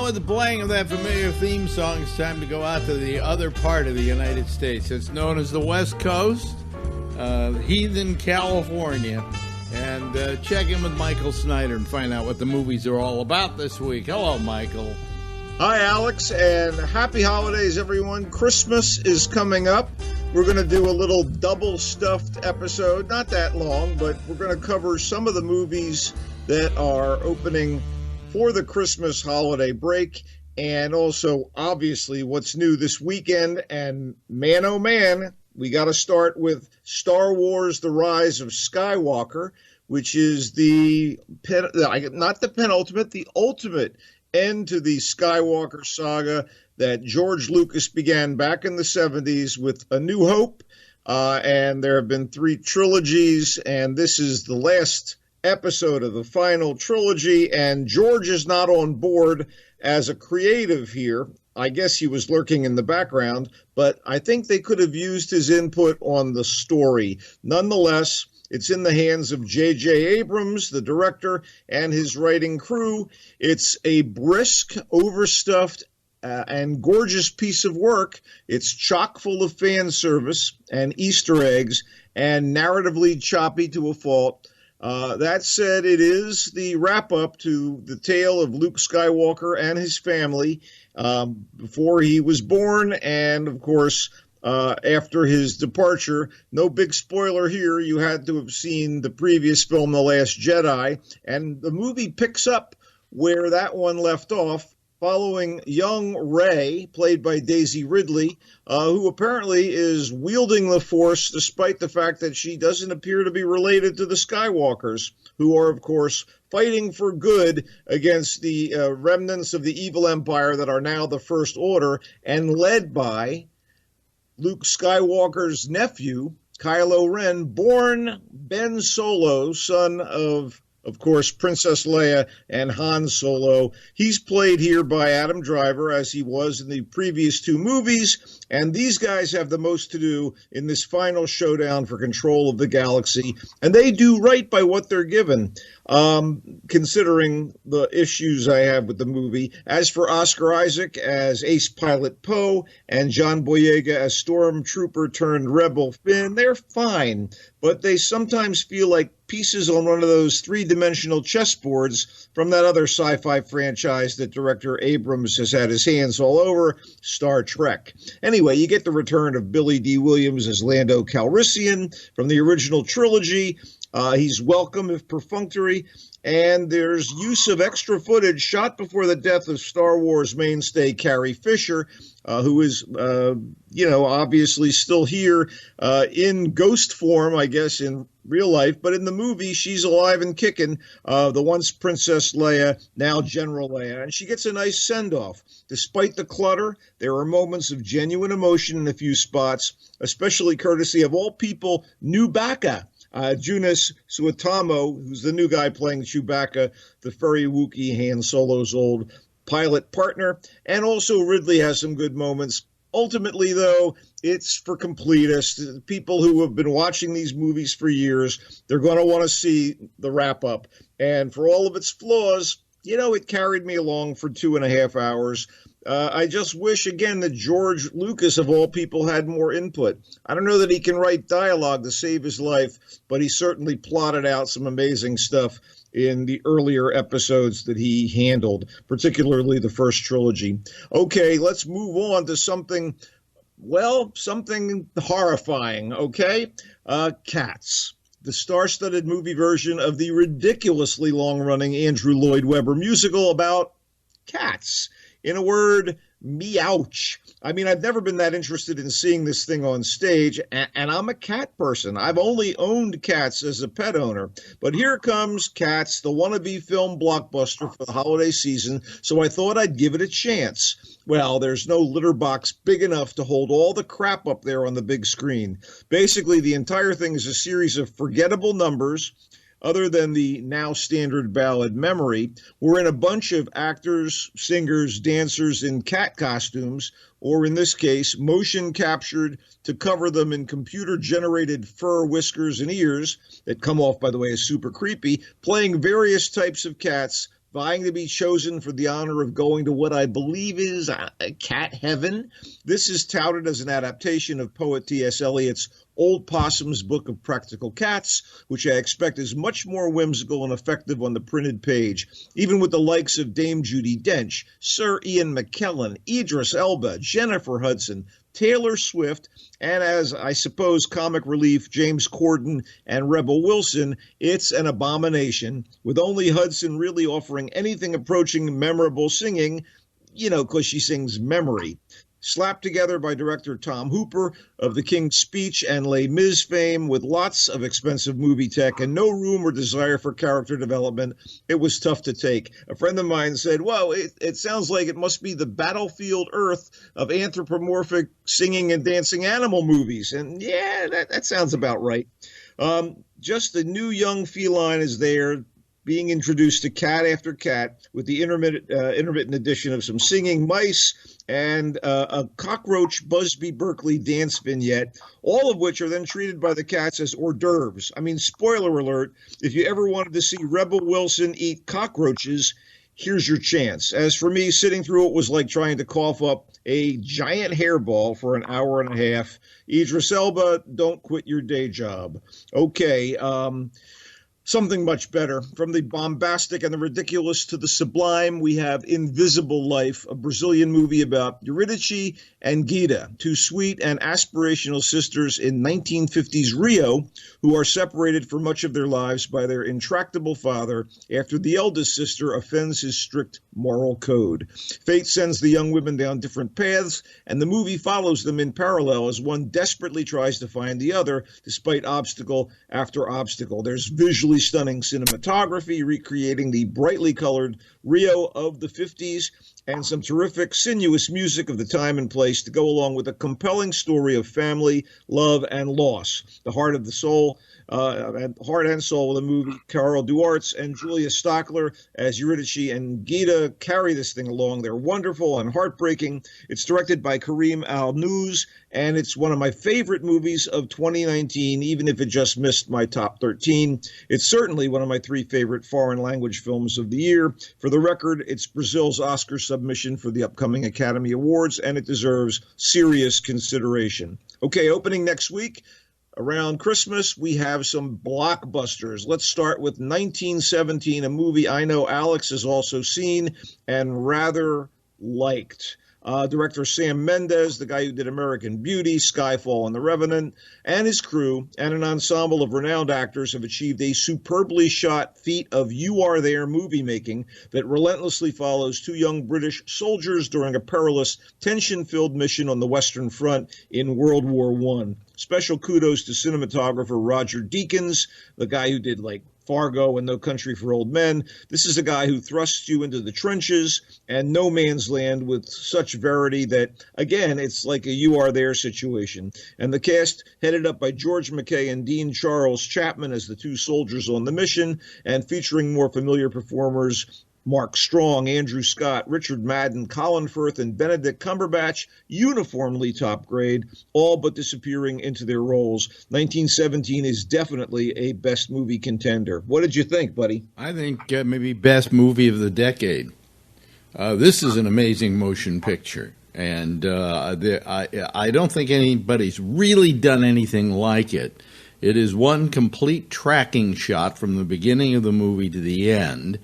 with the playing of that familiar theme song, it's time to go out to the other part of the United States. It's known as the West Coast, Heathen California. And check in with Michael Snyder and find out what the movies are all about this week. Hello, Michael. Hi, Alex, and happy holidays, everyone. Christmas is coming up. We're going to do a little double-stuffed episode, not that long, but we're going to cover some of the movies that are opening for the Christmas holiday break, and also, obviously, what's new this weekend. And man, oh man, we got to start with Star Wars: The Rise of Skywalker, which is the ultimate end to the Skywalker saga that George Lucas began back in the 70s with A New Hope, and there have been 3 trilogies, and this is the last episode of the final trilogy, and George is not on board as a creative here. I guess he was lurking in the background, but I think they could have used his input on the story. Nonetheless, it's in the hands of J.J. Abrams, the director, and his writing crew. It's a brisk, overstuffed, and gorgeous piece of work. It's chock full of fan service and Easter eggs and narratively choppy to a fault. That said, it is the wrap-up to the tale of Luke Skywalker and his family before he was born, and, of course, after his departure. No big spoiler here. You had to have seen the previous film, The Last Jedi, and the movie picks up where that one left off, following young Rey, played by Daisy Ridley, who apparently is wielding the Force despite the fact that she doesn't appear to be related to the Skywalkers, who are, of course, fighting for good against the remnants of the evil empire that are now the First Order, and led by Luke Skywalker's nephew, Kylo Ren, born Ben Solo, son of course, Princess Leia and Han Solo. He's played here by Adam Driver, as he was in the previous 2 movies, and these guys have the most to do in this final showdown for control of the galaxy, and they do right by what they're given, considering the issues I have with the movie. As for Oscar Isaac as Ace Pilot Poe and John Boyega as Stormtrooper-turned-Rebel Finn, they're fine, but they sometimes feel like pieces on one of those 3-dimensional chessboards from that other sci-fi franchise that director Abrams has had his hands all over, Star Trek. Anyway, you get the return of Billy D. Williams as Lando Calrissian from the original trilogy. He's welcome, if perfunctory, and there's use of extra footage shot before the death of Star Wars mainstay Carrie Fisher, who is, obviously still here in ghost form, I guess, in real life. But in the movie, she's alive and kicking, the once Princess Leia, now General Leia. And she gets a nice send-off. Despite the clutter, there are moments of genuine emotion in a few spots, especially courtesy of all people, Chewbacca. Joonas Suotamo, who's the new guy playing Chewbacca, the furry Wookiee Han Solo's old pilot partner. And also Ridley has some good moments. Ultimately, though, it's for completists, people who have been watching these movies for years. They're going to want to see the wrap-up. And for all of its flaws, it carried me along for 2.5 hours. I just wish, again, that George Lucas, of all people, had more input. I don't know that he can write dialogue to save his life, but he certainly plotted out some amazing stuff in the earlier episodes that he handled, particularly the first trilogy. Okay, let's move on to something horrifying, okay? Cats. The star-studded movie version of the ridiculously long-running Andrew Lloyd Webber musical about cats. In a word, meouch. I mean, I've never been that interested in seeing this thing on stage, and I'm a cat person. I've only owned cats as a pet owner. But here comes Cats, the wannabe film blockbuster for the holiday season, so I thought I'd give it a chance. Well, there's no litter box big enough to hold all the crap up there on the big screen. Basically, the entire thing is a series of forgettable numbers, other than the now standard ballad Memory, wherein a bunch of actors, singers, dancers in cat costumes, or in this case, motion captured to cover them in computer-generated fur, whiskers, and ears that come off, by the way, as super creepy, playing various types of cats vying to be chosen for the honor of going to what I believe is cat heaven. This is touted as an adaptation of poet T.S. Eliot's Old Possum's Book of Practical Cats, which I expect is much more whimsical and effective on the printed page, even with the likes of Dame Judi Dench, Sir Ian McKellen, Idris Elba, Jennifer Hudson, Taylor Swift, and as I suppose comic relief James Corden and Rebel Wilson. It's an abomination, with only Hudson really offering anything approaching memorable singing, because she sings Memory. Slapped together by director Tom Hooper of The King's Speech and Les Mis fame, with lots of expensive movie tech and no room or desire for character development, it was tough to take. A friend of mine said, well, it sounds like it must be the Battlefield Earth of anthropomorphic singing and dancing animal movies. And yeah, that sounds about right. Just the new young feline is there, being introduced to cat after cat, with the intermittent addition of some singing mice and a cockroach Busby Berkeley dance vignette, all of which are then treated by the cats as hors d'oeuvres. I mean, spoiler alert, if you ever wanted to see Rebel Wilson eat cockroaches, here's your chance. As for me, sitting through it was like trying to cough up a giant hairball for an hour and a half. Idris Elba, don't quit your day job. Okay, something much better. From the bombastic and the ridiculous to the sublime, we have Invisible Life, a Brazilian movie about Eurydice and Gita, two sweet and aspirational sisters in 1950s Rio, who are separated for much of their lives by their intractable father after the eldest sister offends his strict moral code. Fate sends the young women down different paths, and the movie follows them in parallel as one desperately tries to find the other, despite obstacle after obstacle. There's visually stunning cinematography recreating the brightly colored Rio of the 50s, and some terrific, sinuous music of the time and place to go along with a compelling story of family, love, and loss. The heart and soul of the movie. Carol Duartz and Julia Stockler as Eurydice and Gita carry this thing along. They're wonderful and heartbreaking. It's directed by Karim Al-Nouz, and it's one of my favorite movies of 2019, even if it just missed my top 13. It's certainly one of my 3 favorite foreign language films of the year. For the record, it's Brazil's Oscar submission for the upcoming Academy Awards, and it deserves serious consideration. Okay, opening next week, around Christmas, we have some blockbusters. Let's start with 1917, a movie I know Alex has also seen and rather liked. Director Sam Mendes, the guy who did American Beauty, Skyfall, and The Revenant, and his crew, and an ensemble of renowned actors have achieved a superbly shot feat of You Are There movie making that relentlessly follows 2 young British soldiers during a perilous, tension-filled mission on the Western Front in World War I. Special kudos to cinematographer Roger Deakins, the guy who did Fargo and No Country for Old Men. This is a guy who thrusts you into the trenches and no man's land with such verity that, again, it's like a You Are There situation. And the cast, headed up by George McKay and Dean Charles Chapman as the 2 soldiers on the mission, and featuring more familiar performers Mark Strong, Andrew Scott, Richard Madden, Colin Firth, and Benedict Cumberbatch, uniformly top grade, all but disappearing into their roles. 1917 is definitely a best movie contender. What did you think, buddy? I think maybe best movie of the decade. This is an amazing motion picture, and I don't think anybody's really done anything like it. It is one complete tracking shot from the beginning of the movie to the end.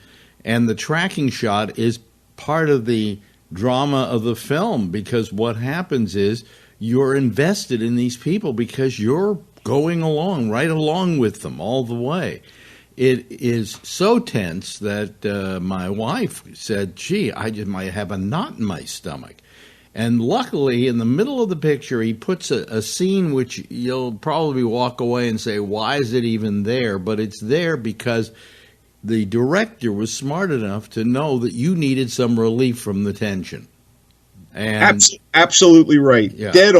And the tracking shot is part of the drama of the film, because what happens is you're invested in these people because you're going along, right along with them all the way. It is so tense that my wife said, gee, I just might have a knot in my stomach. And luckily, in the middle of the picture, he puts a scene which you'll probably walk away and say, why is it even there? But it's there because the director was smart enough to know that you needed some relief from the tension. And absolutely right. Yeah. Dead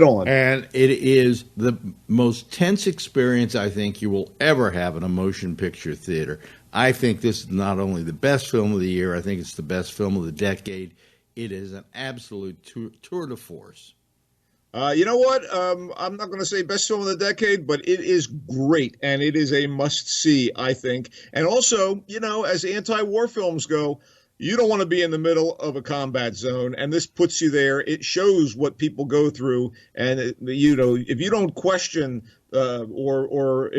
on. And it is the most tense experience I think you will ever have in a motion picture theater. I think this is not only the best film of the year, I think it's the best film of the decade. It is an absolute tour de force. You know what? I'm not going to say best film of the decade, but it is great, and it is a must-see, I think. And also, as anti-war films go, you don't want to be in the middle of a combat zone, and this puts you there. It shows what people go through, and if you don't question or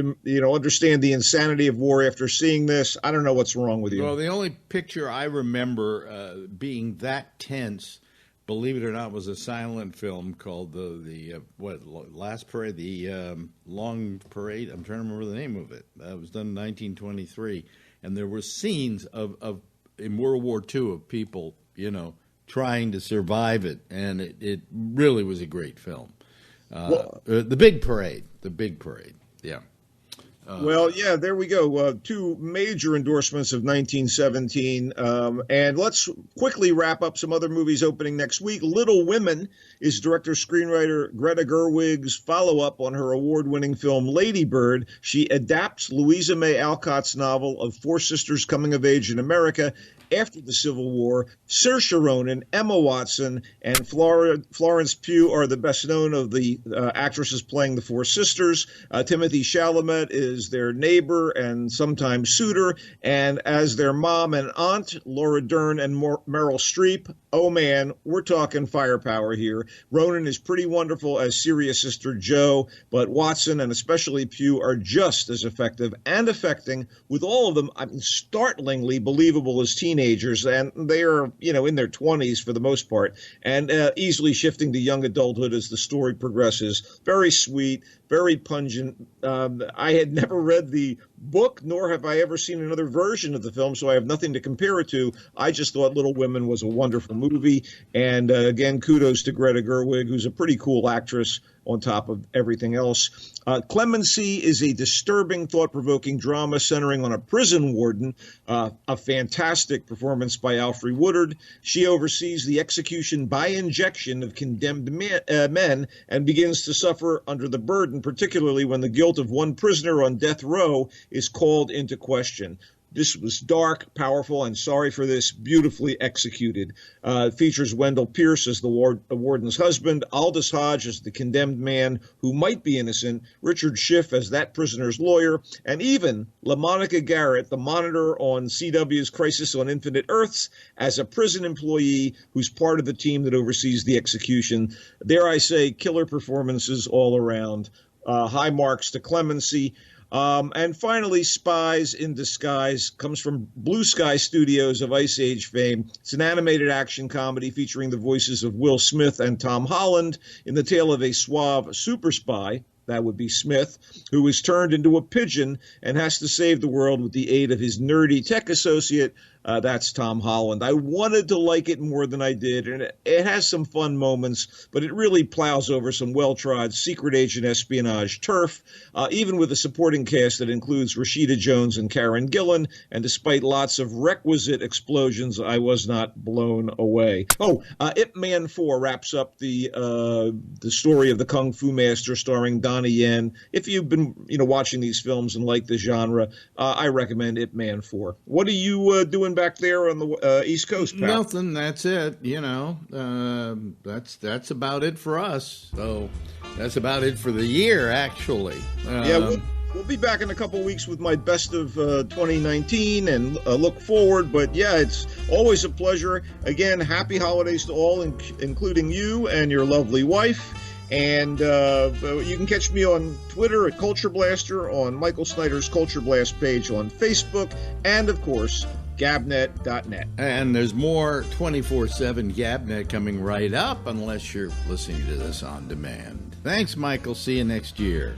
understand the insanity of war after seeing this, I don't know what's wrong with you. Well, the only picture I remember being that tense, believe it or not, was a silent film called the Last Parade, the Long Parade. I'm trying to remember the name of it. It was done in 1923, and there were scenes of in World War II of people, trying to survive it, and it really was a great film. The Big Parade, yeah. Yeah, there we go. Two major endorsements of 1917. And let's quickly wrap up some other movies opening next week. Little Women is director-screenwriter Greta Gerwig's follow-up on her award-winning film Lady Bird. She adapts Louisa May Alcott's novel of four sisters coming of age in America after the Civil War. Saoirse Ronan, Emma Watson, and Florence Pugh are the best known of the actresses playing the four sisters. Timothy Chalamet is their neighbor and sometimes suitor, and as their mom and aunt, Laura Dern and Meryl Streep. Oh man, we're talking firepower here. Ronan is pretty wonderful as serious sister Jo, but Watson and especially Pugh are just as effective and affecting, with all of them startlingly believable as teenagers, and they are, in their 20s for the most part, and easily shifting to young adulthood as the story progresses. Very sweet, very pungent. I had never read the book, nor have I ever seen another version of the film, so I have nothing to compare it to. I just thought Little Women was a wonderful movie, and again, kudos to Greta Gerwig, who's a pretty cool actress on top of everything else. Clemency is a disturbing, thought-provoking drama centering on a prison warden, a fantastic performance by Alfre Woodard. She oversees the execution by injection of condemned men and begins to suffer under the burden, particularly when the guilt of one prisoner on death row is called into question. This was dark, powerful, and sorry for this, beautifully executed. It features Wendell Pierce as the warden's husband, Aldous Hodge as the condemned man who might be innocent, Richard Schiff as that prisoner's lawyer, and even LaMonica Garrett, the monitor on CW's Crisis on Infinite Earths, as a prison employee who's part of the team that oversees the execution. Dare I say, killer performances all around. High marks to Clemency. And finally, Spies in Disguise comes from Blue Sky Studios of Ice Age fame. It's an animated action comedy featuring the voices of Will Smith and Tom Holland in the tale of a suave super spy, that would be Smith, who is turned into a pigeon and has to save the world with the aid of his nerdy tech associate. That's Tom Holland. I wanted to like it more than I did, and it has some fun moments, but it really plows over some well-trod secret agent espionage turf, even with a supporting cast that includes Rashida Jones and Karen Gillan, and despite lots of requisite explosions, I was not blown away. Ip Man 4 wraps up the story of the Kung Fu Master starring Donnie Yen. If you've been watching these films and like the genre, I recommend Ip Man 4. What are you doing back there on the East Coast, pal? Nothing. That's it. That's about it for us. So that's about it for the year, actually. We'll be back in a couple weeks with my best of 2019 and look forward. But yeah, it's always a pleasure. Again, happy holidays to all, including you and your lovely wife. And you can catch me on Twitter at Culture Blaster, on Michael Snyder's Culture Blast page on Facebook, and of course, GABNet.net. And there's more 24/7 GABNet coming right up, unless you're listening to this on demand. Thanks, Michael. See you next year.